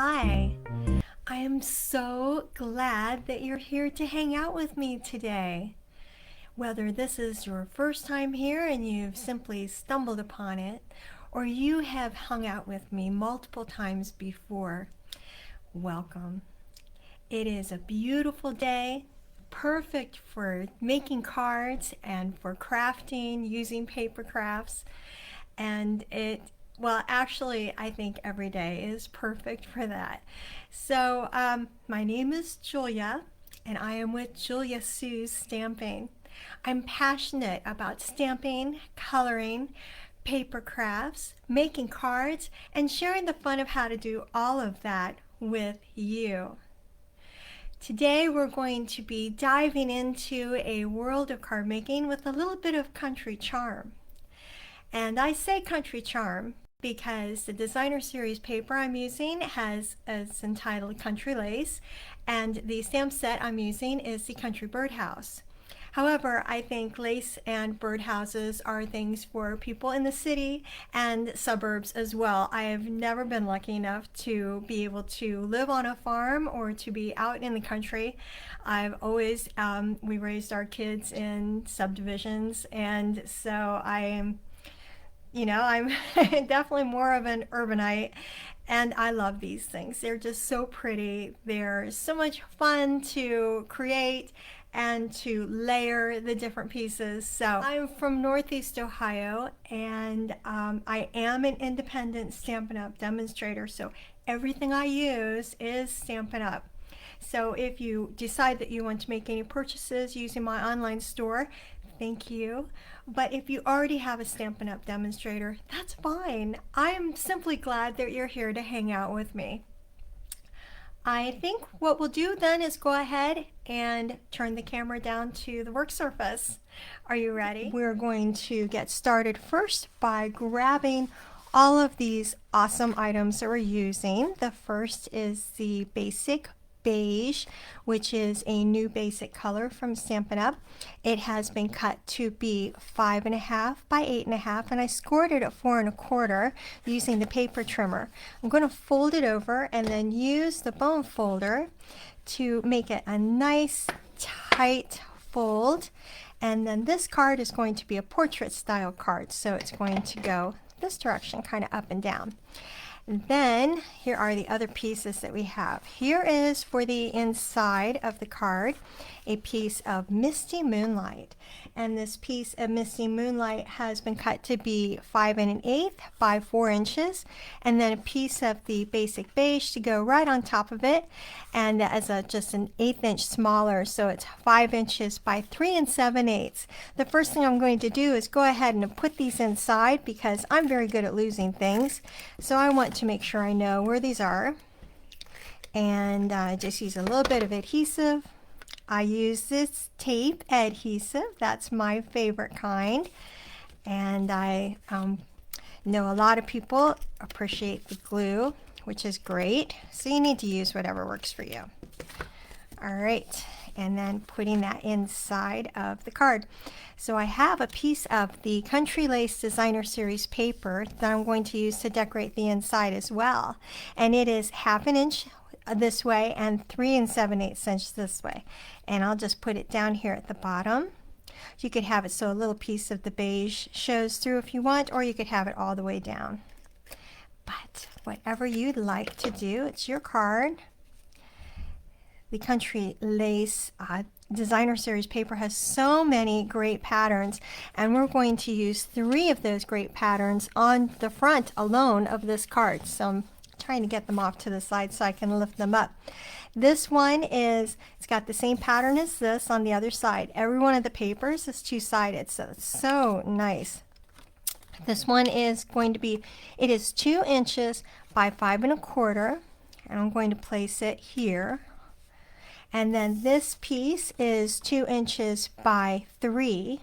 Hi, I am so glad that you're here to hang out with me today. Whether this is your first time here and you've simply stumbled upon it, or you have hung out with me multiple times before, welcome. It is a beautiful day, perfect for making cards and for crafting using paper crafts. And well, actually, I think every day is perfect for that. So, my name is Julia, and I am with Julia Sue's Stamping. I'm passionate about stamping, coloring, paper crafts, making cards, and sharing the fun of how to do all of that with you. Today we're going to be diving into a world of card making with a little bit of country charm. And I say country charm because the designer series paper I'm using is entitled Country Lace, and the stamp set I'm using is the Country Birdhouse. However, I think lace and birdhouses are things for people in the city and suburbs as well. I have never been lucky enough to be able to live on a farm or to be out in the country. I've always, we raised our kids in subdivisions, and so I'm definitely more of an urbanite, and I love these things. They're just so pretty. They're so much fun to create and to layer the different pieces. So I'm from Northeast Ohio, and I am an independent Stampin' Up! Demonstrator, so everything I use is Stampin' Up! So if you decide that you want to make any purchases using my online store, thank you. But if you already have a Stampin' Up! Demonstrator, that's fine. I'm simply glad that you're here to hang out with me. I think what we'll do then is go ahead and turn the camera down to the work surface. Are you ready? We're going to get started first by grabbing all of these awesome items that we're using. The first is the basic beige, which is a new basic color from Stampin' Up. It has been cut to be 5.5 by 8.5, and I scored it at 4.25 using the paper trimmer. I'm going to fold it over and then use the bone folder to make it a nice tight fold. And then this card is going to be a portrait style card, so it's going to go this direction, kind of up and down. Then here are the other pieces that we have. Here is for the inside of the card a piece of Misty Moonlight, and this piece of Misty Moonlight has been cut to be 5 1/8 by 4 inches, and then a piece of the basic beige to go right on top of it, and as just an 1/8 inch smaller, so it's 5 inches by 3 7/8. The first thing I'm going to do is go ahead and put these inside because I'm very good at losing things, so I want to make sure I know where these are, and just use a little bit of adhesive. I use this tape adhesive. That's my favorite kind, and I know a lot of people appreciate the glue, which is great, so you need to use whatever works for you. All right, and then putting that inside of the card. So I have a piece of the Country Lace Designer Series paper that I'm going to use to decorate the inside as well, and it is 1/2 inch this way and 3 7/8 inches this way, and I'll just put it down here at the bottom. You could have it so a little piece of the beige shows through if you want, or you could have it all the way down, but whatever you'd like to do, it's your card. The Country Lace Designer Series paper has so many great patterns, and we're going to use 3 of those great patterns on the front alone of this card. So I'm trying to get them off to the side so I can lift them up. This one it's got the same pattern as this on the other side. Every one of the papers is 2-sided, so it's so nice. This one is going to be, it is 2 inches by 5 1/4, and I'm going to place it here. And then this piece is 2 inches by 3.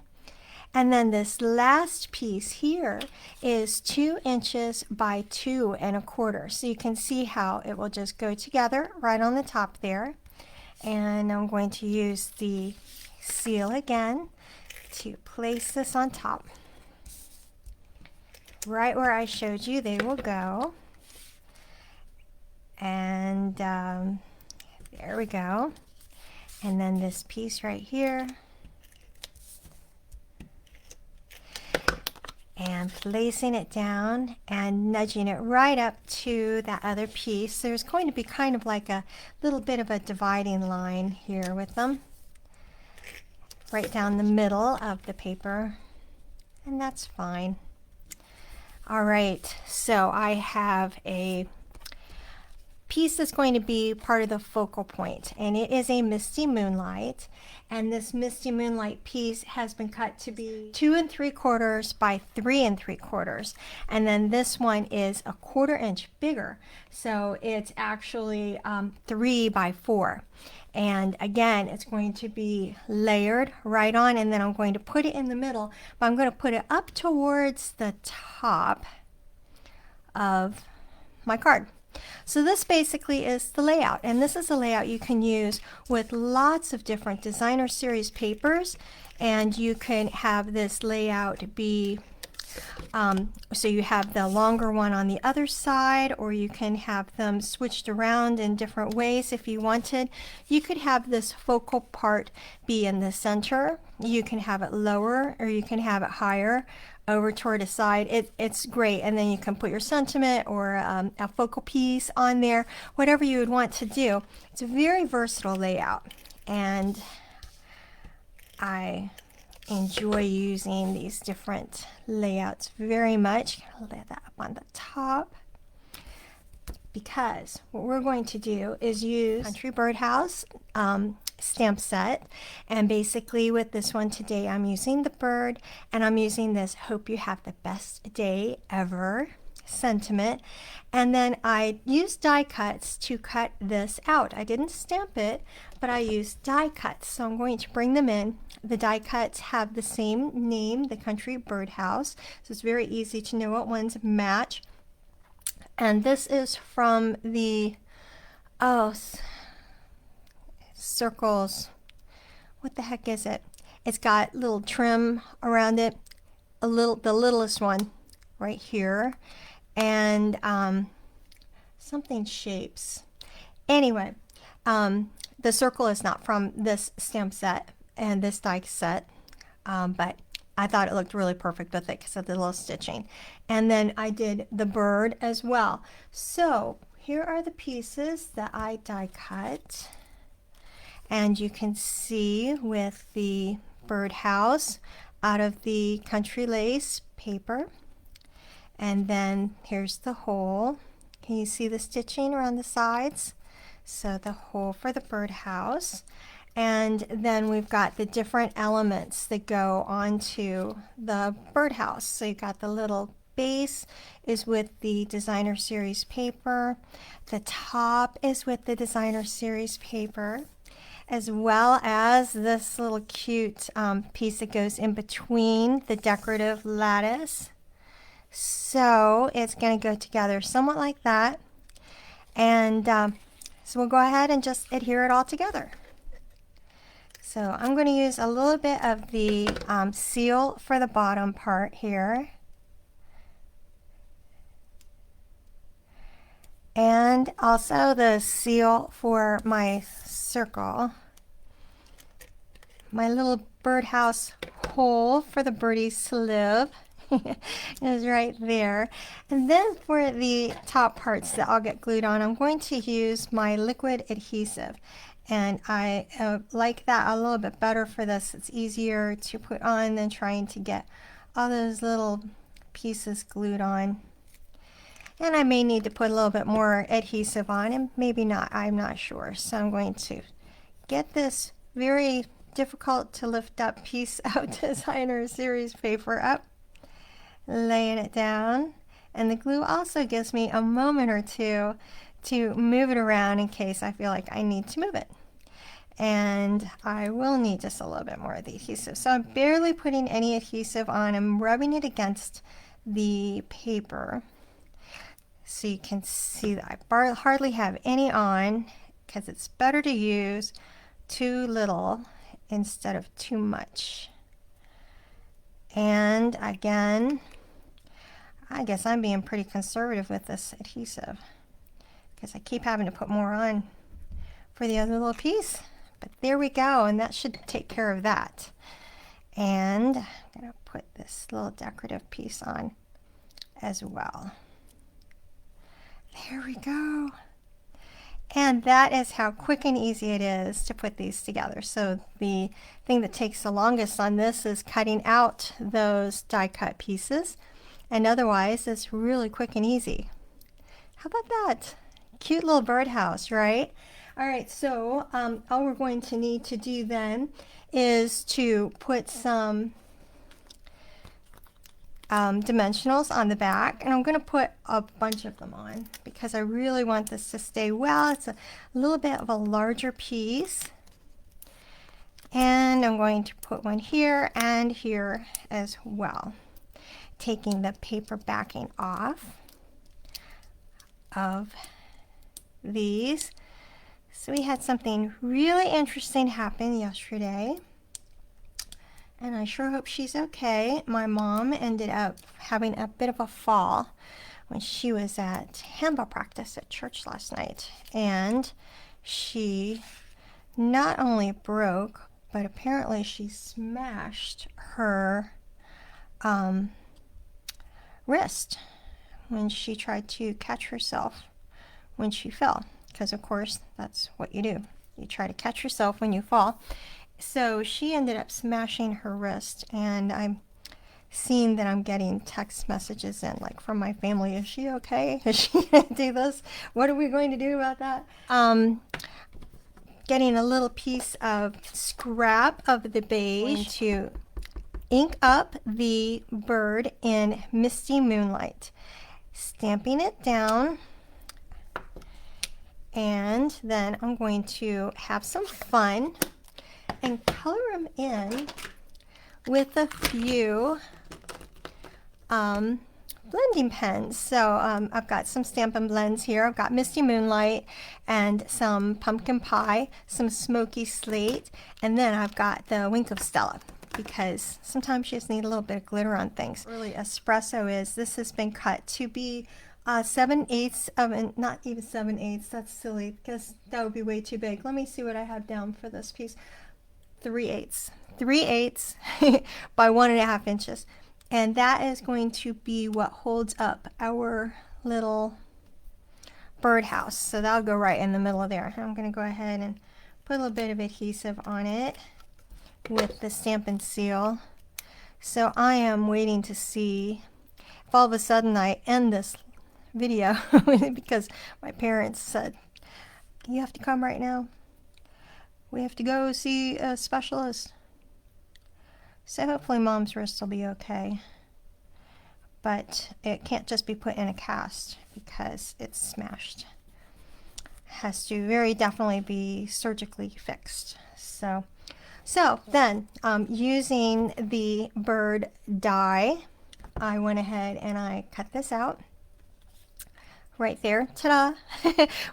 And then this last piece here is 2 inches by 2 1/4. So you can see how it will just go together right on the top there. And I'm going to use the seal again to place this on top. Right where I showed you, they will go. And there we go. And then this piece right here. And placing it down and nudging it right up to that other piece. There's going to be kind of like a little bit of a dividing line here with them. Right down the middle of the paper. And that's fine. All right, so I have a piece that's going to be part of the focal point, and it is a Misty Moonlight. And this Misty Moonlight piece has been cut to be 2 3/4 by 3 3/4, and then this one is a 1/4 inch bigger, so it's actually 3 by 4. And again, it's going to be layered right on, and then I'm going to put it in the middle, but I'm going to put it up towards the top of my card. So this basically is the layout, and this is a layout you can use with lots of different designer series papers, and you can have this layout be so you have the longer one on the other side, or you can have them switched around in different ways if you wanted. You could have this focal part be in the center. You can have it lower, or you can have it higher over toward a side. It's great, and then you can put your sentiment or a focal piece on there, whatever you would want to do. It's a very versatile layout, and I enjoy using these different layouts very much. I'll lay that up on the top, because what we're going to do is use Country Birdhouse stamp set, and basically with this one today I'm using the bird, and I'm using this "Hope you have the best day ever" sentiment, and then I used die cuts to cut this out. I didn't stamp it, but I used die cuts, so I'm going to bring them in. The die cuts have the same name, the Country Birdhouse, so it's very easy to know what ones match. And this is from the circles. What the heck is it? It's got little trim around it, the littlest one right here, and something shapes. Anyway, the circle is not from this stamp set and this die set, but I thought it looked really perfect with it because of the little stitching. And then I did the bird as well. So here are the pieces that I die cut, and you can see with the birdhouse out of the country lace paper. And then here's the hole. Can you see the stitching around the sides? So the hole for the birdhouse. And then we've got the different elements that go onto the birdhouse. So you've got the little base is with the designer series paper. The top is with the designer series paper, as well as this little cute piece that goes in between the decorative lattice. So it's going to go together somewhat like that. And so we'll go ahead and just adhere it all together. So I'm going to use a little bit of the seal for the bottom part here. And also the seal for my circle. My little birdhouse hole for the birdies to live is right there. And then for the top parts that I'll get glued on, I'm going to use my liquid adhesive. And I like that a little bit better for this. It's easier to put on than trying to get all those little pieces glued on. And I may need to put a little bit more adhesive on, and maybe not, I'm not sure. So I'm going to get this very difficult to lift up piece of designer series paper up, laying it down. And the glue also gives me a moment or two to move it around in case I feel like I need to move it. And I will need just a little bit more of the adhesive. So I'm barely putting any adhesive on. I'm rubbing it against the paper. So you can see that I hardly have any on, because it's better to use too little instead of too much. And again, I guess I'm being pretty conservative with this adhesive, because I keep having to put more on for the other little piece. But there we go, and that should take care of that. And I'm going to put this little decorative piece on as well. There we go. And that is how quick and easy it is to put these together. So the thing that takes the longest on this is cutting out those die cut pieces. And otherwise, it's really quick and easy. How about that? Cute little birdhouse, right? All right, so all we're going to need to do then is to put some dimensionals on the back, and I'm going to put a bunch of them on because I really want this to stay well. It's a little bit of a larger piece, and I'm going to put one here and here as well, taking the paper backing off of these. So we had something really interesting happen yesterday, and I sure hope she's okay. My mom ended up having a bit of a fall when she was at handball practice at church last night, and she not only broke, but apparently she smashed her wrist when she tried to catch herself when she fell. Because of course that's what you do. You try to catch yourself when you fall. So she ended up smashing her wrist, and I'm seeing that I'm getting text messages in, like, from my family. Is she okay? Is she going to do this? What are we going to do about that? Getting a little piece of scrap of the beige to ink up the bird in Misty Moonlight. Stamping it down. And then I'm going to have some fun and color them in with a few blending pens. So I've got some Stampin' Blends here. I've got Misty Moonlight and some Pumpkin Pie, some Smoky Slate, and then I've got the Wink of Stella, because sometimes you just need a little bit of glitter on things. Really, Espresso is, this has been cut to be 7/8 of an, not even 7/8, that's silly because that would be way too big. Let me see what I have down for this piece. 3/8 by 1.5 inches, and that is going to be what holds up our little birdhouse. So that'll go right in the middle of there. I'm going to go ahead and put a little bit of adhesive on it with the Stampin' Seal. So I am waiting to see if all of a sudden I end this video because my parents said, you have to come right now. We have to go see a specialist. So hopefully Mom's wrist will be okay. But it can't just be put in a cast because it's smashed. It has to very definitely be surgically fixed. So then using the bird die, I went ahead and I cut this out. Right there, ta-da!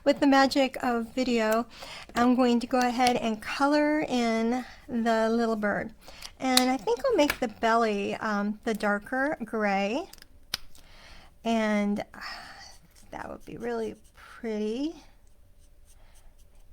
With the magic of video, I'm going to go ahead and color in the little bird. And I think I'll make the belly the darker gray. And that would be really pretty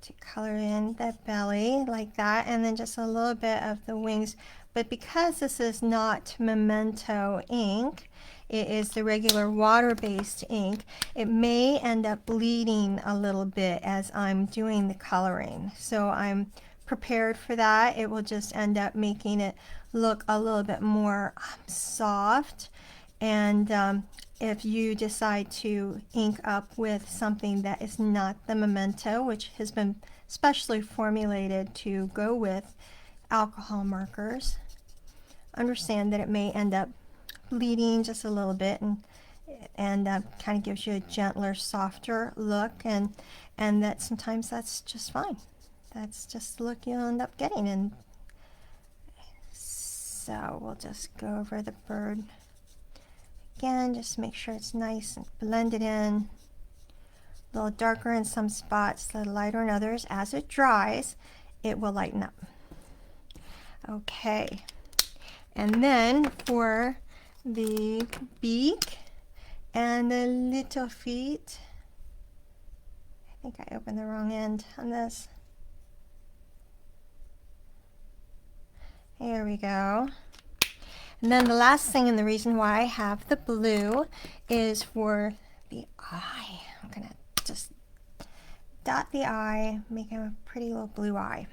to color in the belly like that. And then just a little bit of the wings. But because this is not Memento ink, it is the regular water-based ink, it may end up bleeding a little bit as I'm doing the coloring. So I'm prepared for that. It will just end up making it look a little bit more soft. And if you decide to ink up with something that is not the Memento, which has been specially formulated to go with alcohol markers, understand that it may end up bleeding just a little bit, and kind of gives you a gentler, softer look, and that sometimes that's just fine. That's just the look you'll end up getting. And so we'll just go over the bird again, just make sure it's nice and blended in. A little darker in some spots, a little lighter in others. As it dries, it will lighten up. Okay, and then for the beak and the little feet, I think I opened the wrong end on this. There we go. And then the last thing, and the reason why I have the blue, is for the eye. I'm going to just dot the eye, make a pretty little blue eye.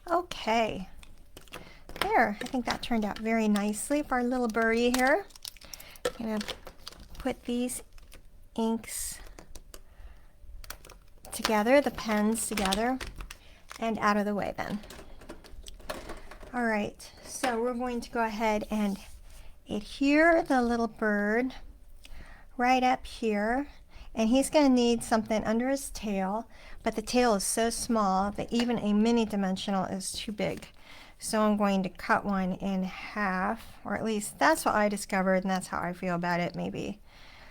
Okay. There, I think that turned out very nicely for our little birdie here. I'm going to put these inks together, the pens together, and out of the way then. All right, so we're going to go ahead and adhere the little bird right up here, and he's going to need something under his tail, but the tail is so small that even a mini dimensional is too big. So I'm going to cut one in half, or at least that's what I discovered, and that's how I feel about it. Maybe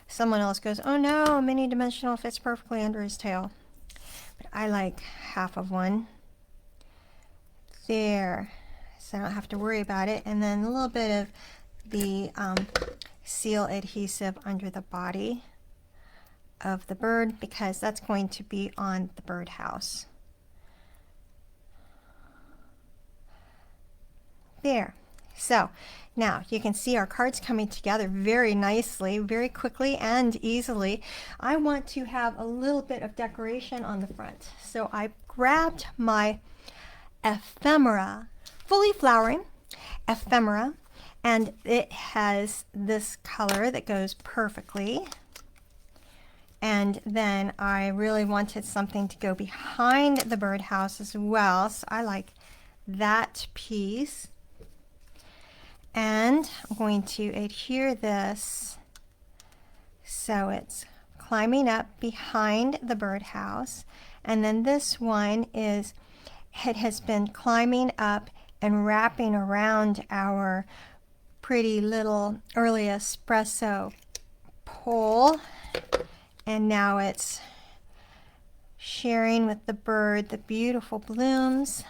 someone else goes, oh no, a mini dimensional fits perfectly under his tail. But I like half of one. There. So I don't have to worry about it. And then a little bit of the seal adhesive under the body of the bird, because that's going to be on the birdhouse. There. So now you can see our cards coming together very nicely, very quickly and easily. I want to have a little bit of decoration on the front. So I grabbed my Ephemera, fully flowering Ephemera, and it has this color that goes perfectly. And then I really wanted something to go behind the birdhouse as well, so I like that piece. And I'm going to adhere this so it's climbing up behind the birdhouse. And then this one is, it has been climbing up and wrapping around our pretty little early espresso pole. And now it's sharing with the bird the beautiful blooms.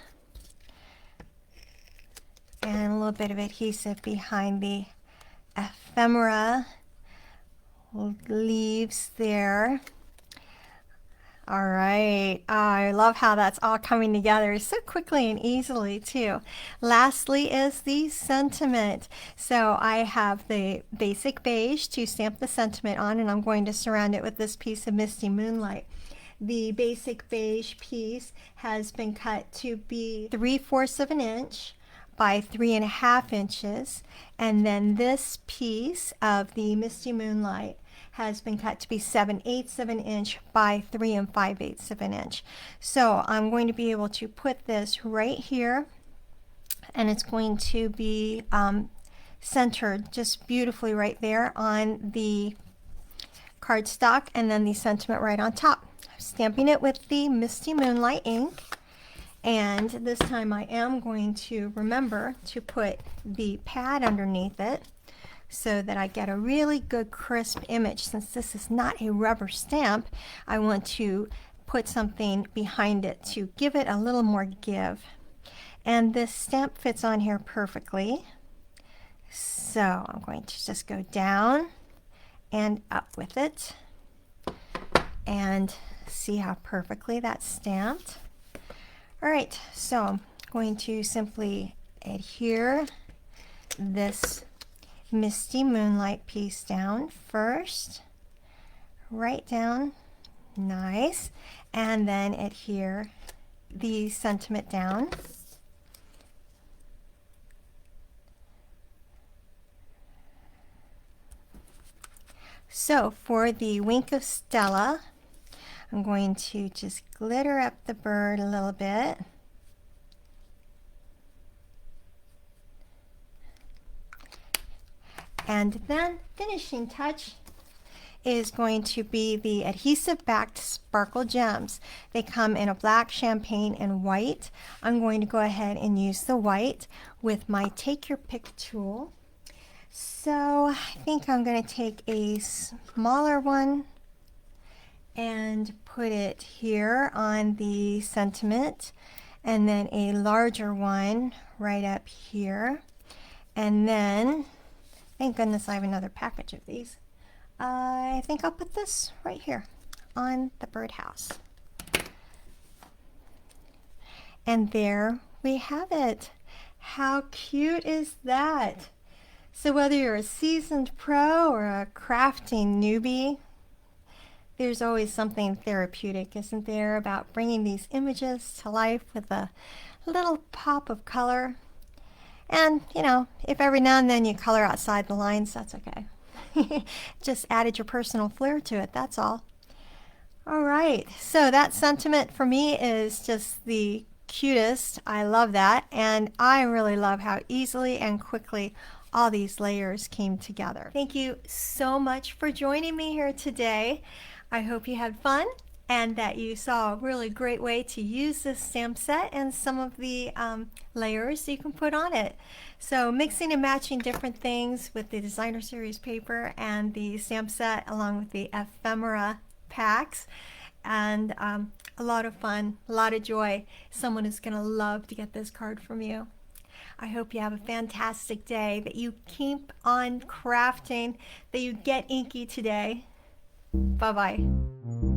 And a little bit of adhesive behind the ephemera leaves there. All right, I love how that's all coming together so quickly and easily too. Lastly is the sentiment. So I have the basic beige to stamp the sentiment on, and I'm going to surround it with this piece of Misty Moonlight. The basic beige piece has been cut to be 3/4 of an inch by 3.5 inches, and then this piece of the Misty Moonlight has been cut to be 7/8 of an inch by 3 5/8 of an inch. So I'm going to be able to put this right here, and it's going to be centered just beautifully right there on the cardstock, and then the sentiment right on top. I'm stamping it with the Misty Moonlight ink. And this time I am going to remember to put the pad underneath it so that I get a really good crisp image. Since this is not a rubber stamp, I want to put something behind it to give it a little more give. And this stamp fits on here perfectly. So I'm going to just go down and up with it and see how perfectly that's stamped. All right, so I'm going to simply adhere this Misty Moonlight piece down first, right down, nice, and then adhere the sentiment down. So for the wink of Stella, I'm going to just glitter up the bird a little bit. And then finishing touch is going to be the adhesive backed sparkle gems. They come in a black, champagne, and white. I'm going to go ahead and use the white with my Take Your Pick tool. So I think I'm going to take a smaller one and put it here on the sentiment, and then a larger one right up here. And then, thank goodness I have another package of these. I think I'll put this right here on the birdhouse. And there we have it. How cute is that? So whether you're a seasoned pro or a crafting newbie, there's always something therapeutic, isn't there, about bringing these images to life with a little pop of color. And, you know, if every now and then you color outside the lines, that's okay. Just added your personal flair to it, that's all. All right, so that sentiment for me is just the cutest. I love that, and I really love how easily and quickly all these layers came together. Thank you so much for joining me here today. I hope you had fun and that you saw a really great way to use this stamp set and some of the layers you can put on it. So mixing and matching different things with the designer series paper and the stamp set along with the ephemera packs, and a lot of fun, a lot of joy. Someone is going to love to get this card from you. I hope you have a fantastic day, that you keep on crafting, that you get inky today. Bye-bye.